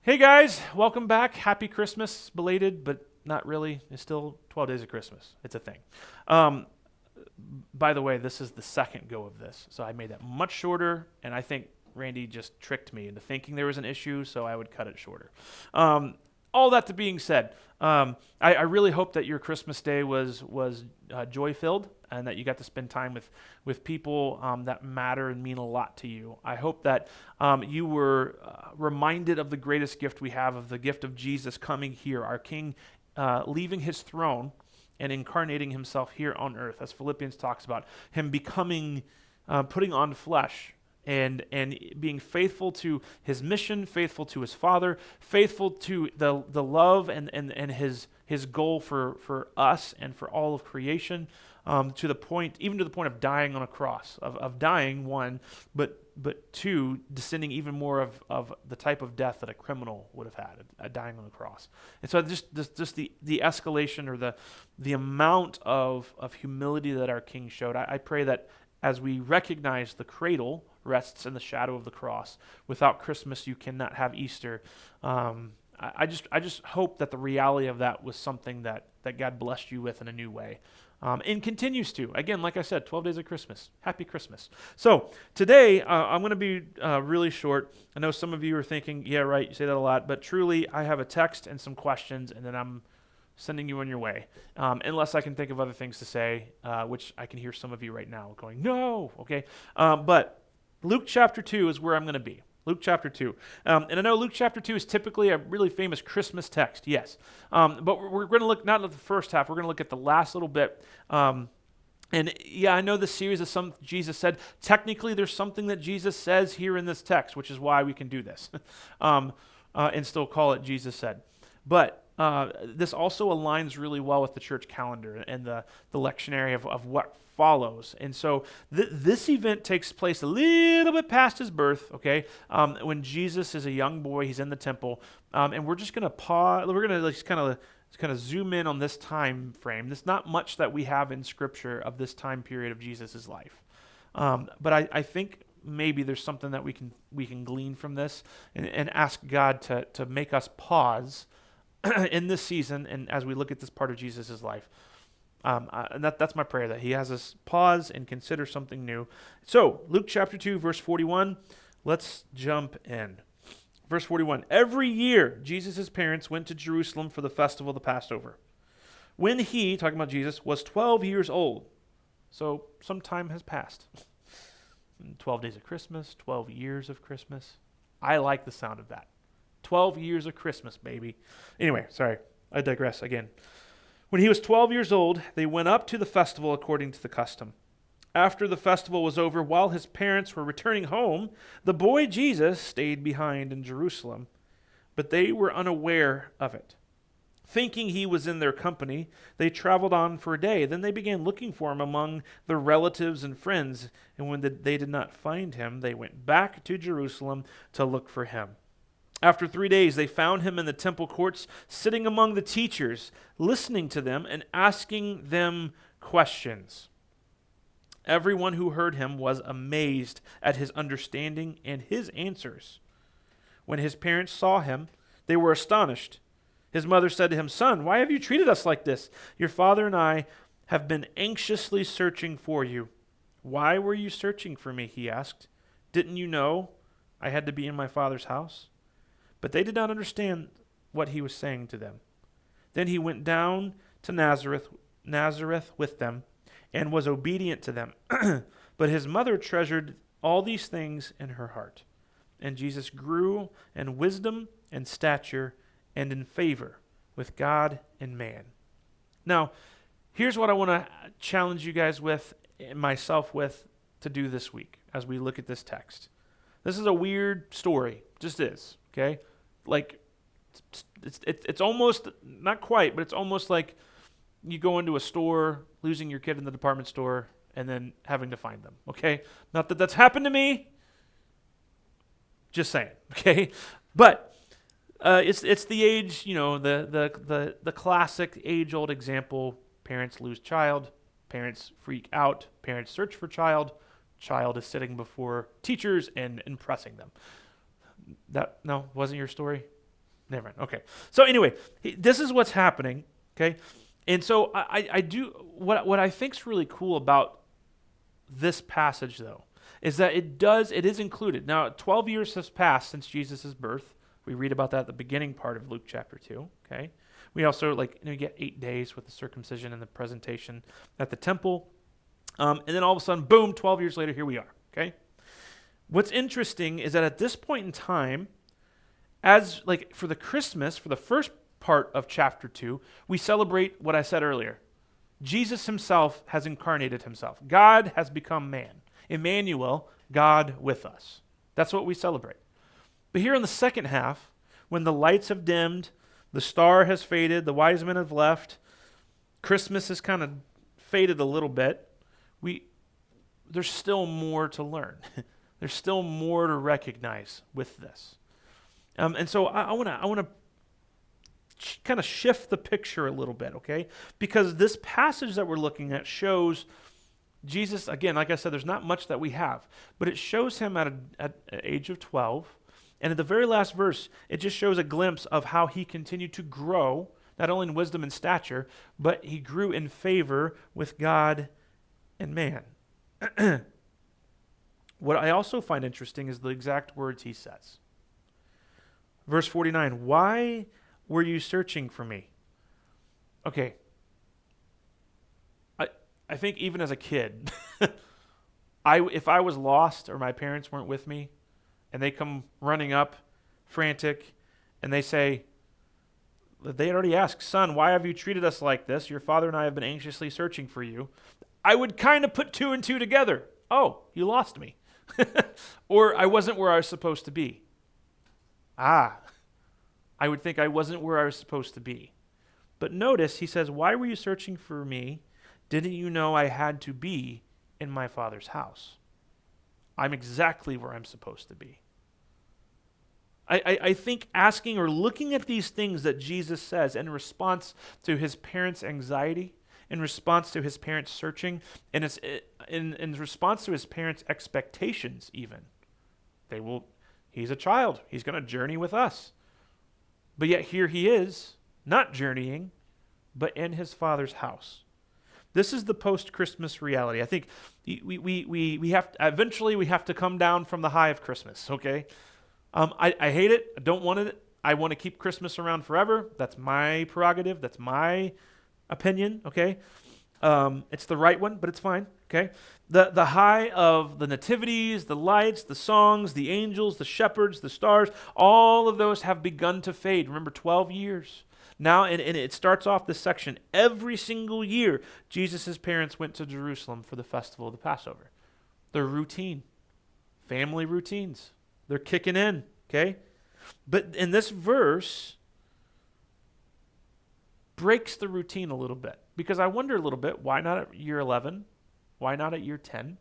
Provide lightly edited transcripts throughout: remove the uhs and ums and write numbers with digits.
Hey guys, welcome back. Happy Christmas, belated, but not really. It's still 12 days of Christmas. It's a thing. Um, by the way, this is the second go of this, so I made that much shorter, and I think Randy just tricked me into thinking there was an issue, so I would cut it shorter. All that to being said, I really hope that your Christmas day was joy filled, and that you got to spend time with people that matter and mean a lot to you. I hope that you were reminded of the greatest gift we have, of the gift of Jesus coming here, our King leaving his throne and incarnating himself here on earth, as Philippians talks about, him becoming, putting on flesh, and being faithful to his mission, faithful to his Father, faithful to the love and his goal for us and for all of creation, to the point of dying on a cross, of dying, one, but two, descending even more of the type of death that a criminal would have had, dying on a cross. And so just the escalation, or the amount of humility that our King showed, I pray that as we recognize the cradle rests in the shadow of the cross. Without Christmas, you cannot have Easter. I just hope that the reality of that was something that God blessed you with in a new way. And continues to. Again, like I said, 12 days of Christmas. Happy Christmas. So today, I'm going to be really short. I know some of you are thinking, yeah, right, you say that a lot, but truly, I have a text and some questions, and then I'm sending you on your way, unless I can think of other things to say, which I can hear some of you right now going, no, okay? But Luke chapter 2 is where I'm going to be. Luke chapter 2. And I know Luke chapter 2 is typically a really famous Christmas text, yes. But we're going to look not at the first half, we're going to look at the last little bit. And yeah, I know the series is some Jesus said. Technically, there's something that Jesus says here in this text, which is why we can do this, and still call it Jesus said. But this also aligns really well with the church calendar and the lectionary of what follows. And so this event takes place a little bit past his birth, okay, when Jesus is a young boy. He's in the temple. And we're just going to pause. We're going to just kind of zoom in on this time frame. There's not much that we have in Scripture of this time period of Jesus' life. But I think maybe there's something that we can glean from this and ask God to make us pause in this season, and as we look at this part of Jesus' life. And that's my prayer, that he has us pause and consider something new. So, Luke chapter 2, verse 41, let's jump in. Verse 41, every year Jesus' parents went to Jerusalem for the festival of the Passover. When he, talking about Jesus, was 12 years old. So, some time has passed. 12 days of Christmas, 12 years of Christmas. I like the sound of that. 12 years of Christmas, baby. Anyway, sorry, I digress again. When he was 12 years old, they went up to the festival according to the custom. After the festival was over, while his parents were returning home, the boy Jesus stayed behind in Jerusalem, but they were unaware of it. Thinking he was in their company, they traveled on for a day. Then they began looking for him among their relatives and friends, and when they did not find him, they went back to Jerusalem to look for him. After 3 days, they found him in the temple courts, sitting among the teachers, listening to them and asking them questions. Everyone who heard him was amazed at his understanding and his answers. When his parents saw him, they were astonished. His mother said to him, "Son, why have you treated us like this? Your father and I have been anxiously searching for you." "Why were you searching for me?" he asked. "Didn't you know I had to be in my father's house?" But they did not understand what he was saying to them. Then he went down to Nazareth with them, and was obedient to them. But his mother treasured all these things in her heart. And Jesus grew in wisdom and stature and in favor with God and man. Now, here's what I want to challenge you guys with, and myself with, to do this week as we look at this text. This is a weird story, just is. Okay, like it's almost, not quite, but it's almost like you go into a store, losing your kid in the department store, and then having to find them. Okay, not that that's happened to me. Just saying. Okay, but it's the age, the classic age-old example: parents lose child, parents freak out, parents search for child. Child is sitting before teachers and impressing them. That wasn't your story? Never mind. Okay. So anyway, this is what's happening. Okay. And so I do what I think is really cool about this passage, though, is that it is included. Now, 12 years has passed since Jesus' birth. We read about that at the beginning part of Luke chapter 2. Okay. We also get 8 days with the circumcision and the presentation at the temple. And then all of a sudden, boom, 12 years later, here we are. Okay. What's interesting is that at this point in time, as for the Christmas, for the first part of chapter 2, we celebrate what I said earlier. Jesus himself has incarnated himself. God has become man. Emmanuel, God with us. That's what we celebrate. But here in the second half, when the lights have dimmed, the star has faded, the wise men have left, Christmas has kind of faded a little bit, there's still more to learn. There's still more to recognize with this. And so I want to kind of shift the picture a little bit, okay? Because this passage that we're looking at shows Jesus, again, like I said, there's not much that we have, but it shows him at an age of 12. And at the very last verse, it just shows a glimpse of how he continued to grow, not only in wisdom and stature, but he grew in favor with God and man. What I also find interesting is the exact words he says. Verse 49, why were you searching for me? Okay. I think even as a kid, if I was lost or my parents weren't with me, and they come running up, frantic, and they say, they had already asked, son, why have you treated us like this? Your father and I have been anxiously searching for you. I would kind of put 2 and 2 together. Oh, you lost me. Or I wasn't where I was supposed to be. I would think I wasn't where I was supposed to be. But notice, he says, why were you searching for me? Didn't you know I had to be in my Father's house? I'm exactly where I'm supposed to be. I think asking or looking at these things that Jesus says in response to his parents' anxiety, in response to his parents' searching, and in response to his parents' expectations even. He's a child. He's going to journey with us. But yet here he is, not journeying, but in his Father's house. This is the post-Christmas reality. I think we have to come down from the high of Christmas, okay? I hate it. I don't want it. I want to keep Christmas around forever. That's my prerogative. That's my opinion, okay? It's the right one, but it's fine, okay? The high of the nativities, the lights, the songs, the angels, the shepherds, the stars, all of those have begun to fade. Remember, 12 years. Now, and it starts off this section. Every single year, Jesus' parents went to Jerusalem for the festival of the Passover. They're routine. Family routines. They're kicking in, okay? But in this verse, breaks the routine a little bit. Because I wonder a little bit, why not at year 11? Why not at year 10?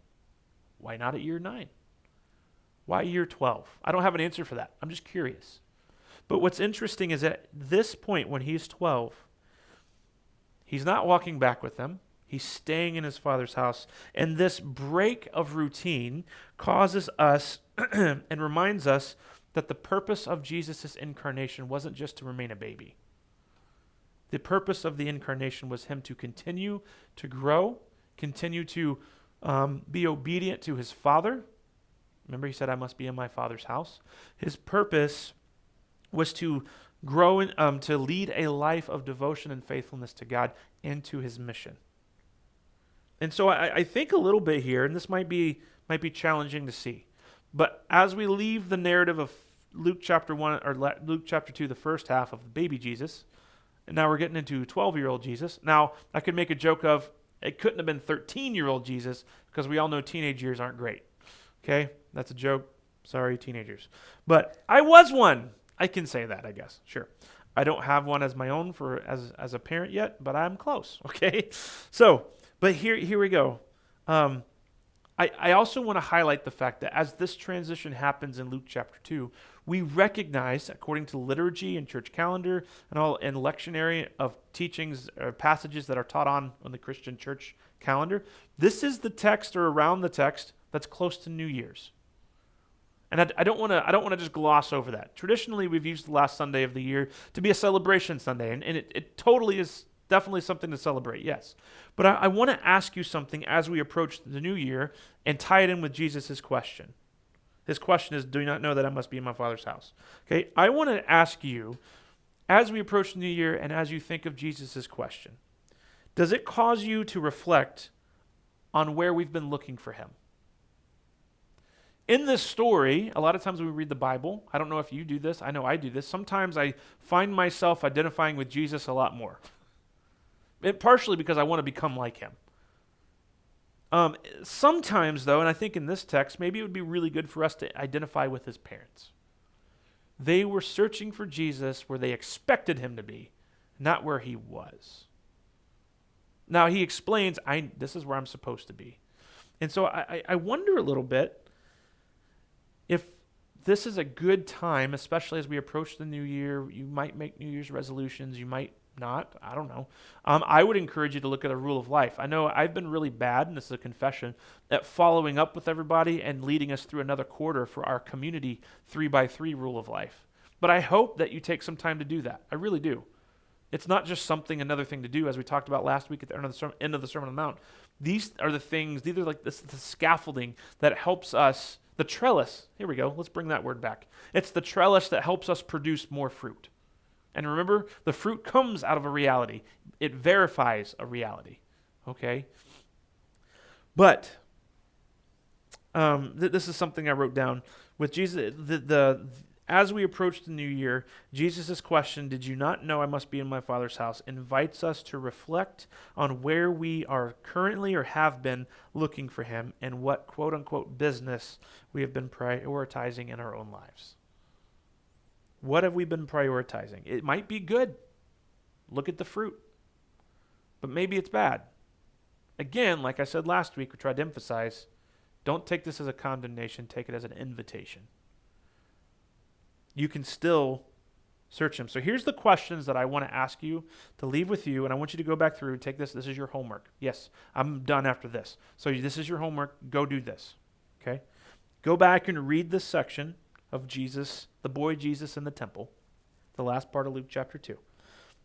Why not at year 9? Why year 12? I don't have an answer for that. I'm just curious. But what's interesting is at this point, when he's 12, he's not walking back with them. He's staying in his Father's house. And this break of routine causes us and reminds us that the purpose of Jesus' incarnation wasn't just to remain a baby. The purpose of the incarnation was him to continue to grow, continue to be obedient to his Father. Remember, he said, I must be in my Father's house. His purpose was to grow and to lead a life of devotion and faithfulness to God and to his mission. And so I think a little bit here, and this might be challenging to see, but as we leave the narrative of Luke chapter 1 or Luke chapter 2, the first half of the baby Jesus, and now we're getting into 12-year-old Jesus. Now, I could make a joke of it couldn't have been 13-year-old Jesus because we all know teenage years aren't great. Okay? That's a joke. Sorry, teenagers. But I was one. I can say that, I guess. Sure. I don't have one as my own as a parent yet, but I'm close. Okay? So, but here we go. I also want to highlight the fact that as this transition happens in Luke chapter 2, we recognize, according to liturgy and church calendar and lectionary of teachings or passages that are taught on the Christian church calendar, this is the text or around the text that's close to New Year's. And I don't want to just gloss over that. Traditionally, we've used the last Sunday of the year to be a celebration Sunday, and it totally is definitely something to celebrate, yes. But I want to ask you something as we approach the new year and tie it in with Jesus' question. His question is, do you not know that I must be in my Father's house? Okay, I want to ask you, as we approach the new year and as you think of Jesus' question, does it cause you to reflect on where we've been looking for him? In this story, a lot of times when we read the Bible, I don't know if you do this, I know I do this, sometimes I find myself identifying with Jesus a lot more. Partially because I want to become like him. Sometimes, though, and I think in this text, maybe it would be really good for us to identify with his parents. They were searching for Jesus where they expected him to be, not where he was. Now, he explains, this is where I'm supposed to be. And so I wonder a little bit if this is a good time, especially as we approach the new year. You might make New Year's resolutions, you might not, I don't know. I would encourage you to look at a rule of life. I know I've been really bad, and this is a confession, at following up with everybody and leading us through another quarter for our community 3x3 rule of life. But I hope that you take some time to do that. I really do. It's not just another thing to do, as we talked about last week at the end of the Sermon on the Mount. These are the things, these are like the scaffolding that helps us. The trellis, here we go, let's bring that word back. It's the trellis that helps us produce more fruit. And remember, the fruit comes out of a reality. It verifies a reality, okay? But this is something I wrote down. With Jesus, as we approach the new year, Jesus' question, did you not know I must be in my Father's house, invites us to reflect on where we are currently or have been looking for him and what quote-unquote business we have been prioritizing in our own lives. What have we been prioritizing? It might be good. Look at the fruit. But maybe it's bad. Again, like I said last week, we tried to emphasize, don't take this as a condemnation, take it as an invitation. You can still search him. So here's the questions that I want to ask you to leave with you, and I want you to go back through and take this. This is your homework. Yes, I'm done after this. So this is your homework. Go do this, okay? Go back and read this section of Jesus, the boy Jesus in the temple, the last part of Luke chapter 2.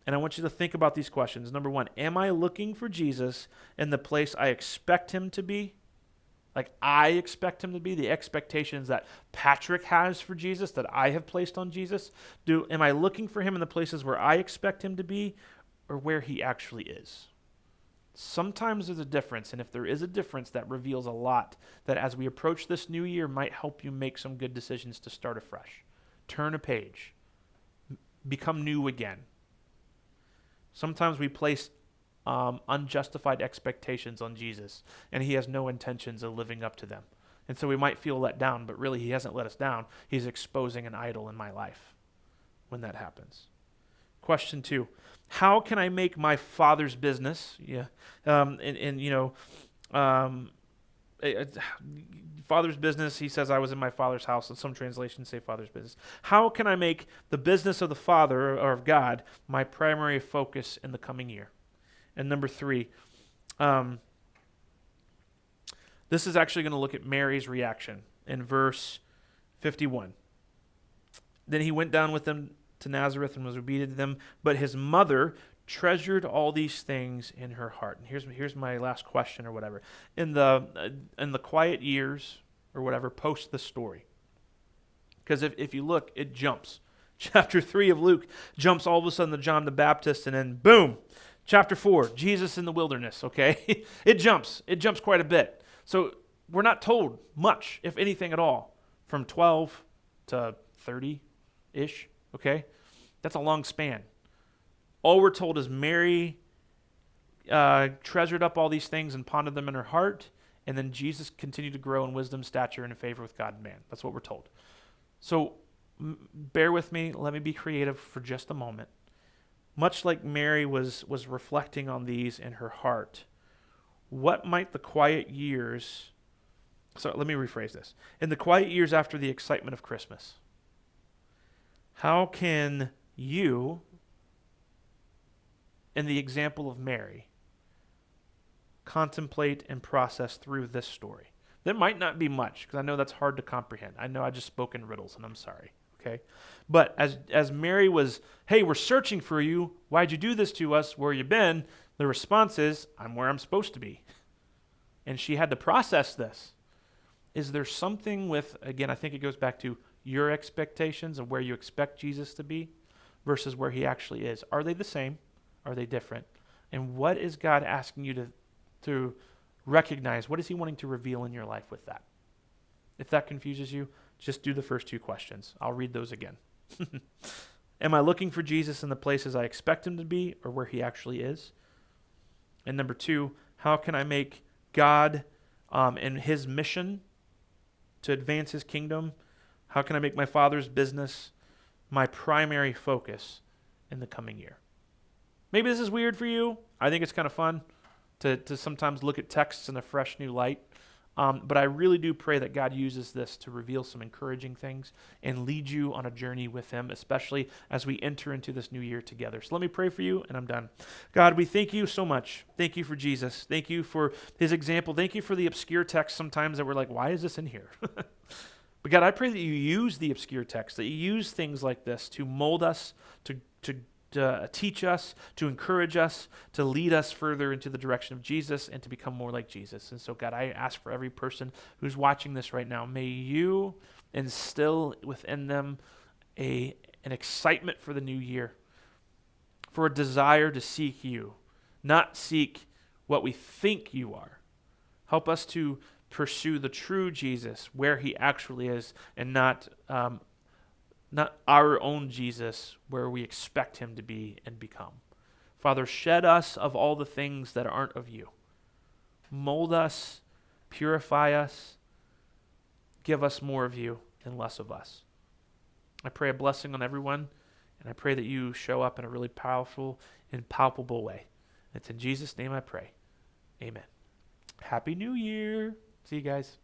And I want you to think about these questions. Number 1, am I looking for Jesus in the place I expect him to be? Like I expect him to be, the expectations that Patrick has for Jesus, that I have placed on Jesus. Am I looking for him in the places where I expect him to be or where he actually is? Sometimes there's a difference, and if there is a difference, that reveals a lot that as we approach this new year might help you make some good decisions to start afresh. Turn a page. Become new again. Sometimes we place unjustified expectations on Jesus, and he has no intentions of living up to them. And so we might feel let down, but really he hasn't let us down. He's exposing an idol in my life when that happens. Question 2, how can I make my Father's business? Father's business, he says, I was in my Father's house, and some translations say Father's business. How can I make the business of the Father, or of God, my primary focus in the coming year? And number 3, this is actually going to look at Mary's reaction in verse 51. Then he went down with them to Nazareth and was obedient to them, but his mother treasured all these things in her heart. And here's my last question or whatever. In the quiet years or whatever, post the story. Because if you look, it jumps. Chapter 3 of Luke jumps all of a sudden to John the Baptist, and then boom, chapter 4, Jesus in the wilderness, okay? It jumps quite a bit. So we're not told much, if anything at all, from 12 to 30-ish, okay? That's a long span. All we're told is Mary treasured up all these things and pondered them in her heart, and then Jesus continued to grow in wisdom, stature, and in favor with God and man. That's what we're told. So bear with me. Let me be creative for just a moment. Much like Mary was reflecting on these in her heart, what might the quiet years... So let me rephrase this. In the quiet years after the excitement of Christmas, how can you, in the example of Mary, contemplate and process through this story? There might not be much, because I know that's hard to comprehend. I know I just spoke in riddles, and I'm sorry, okay? But as Mary was, hey, we're searching for you. Why'd you do this to us? Where you been? The response is, I'm where I'm supposed to be. And she had to process this. Is there something with, again, I think it goes back to your expectations and where you expect Jesus to be versus where he actually is. Are they the same? Are they different? And what is God asking you to recognize? What is he wanting to reveal in your life with that? If that confuses you, just do the first two questions. I'll read those again. Am I looking for Jesus in the places I expect him to be or where he actually is? And number two, how can I make God and his mission to advance his kingdom, how can I make my Father's business my primary focus in the coming year? Maybe this is weird for you. I think it's kind of fun to sometimes look at texts in a fresh new light. But I really do pray that God uses this to reveal some encouraging things and lead you on a journey with him, especially as we enter into this new year together. So let me pray for you, and I'm done. God, we thank you so much. Thank you for Jesus. Thank you for his example. Thank you for the obscure text sometimes that we're like, why is this in here? But God, I pray that you use the obscure text, that you use things like this to mold us, to teach us, to encourage us, to lead us further into the direction of Jesus and to become more like Jesus. And so, God, I ask for every person who's watching this right now, may you instill within them an excitement for the new year, for a desire to seek you, not seek what we think you are. Help us to pursue the true Jesus where he actually is and not our own Jesus where we expect him to be and become. Father, shed us of all the things that aren't of you. Mold us, purify us, give us more of you and less of us. I pray a blessing on everyone, and I pray that you show up in a really powerful and palpable way. It's in Jesus' name I pray. Amen. Happy New Year. See you guys.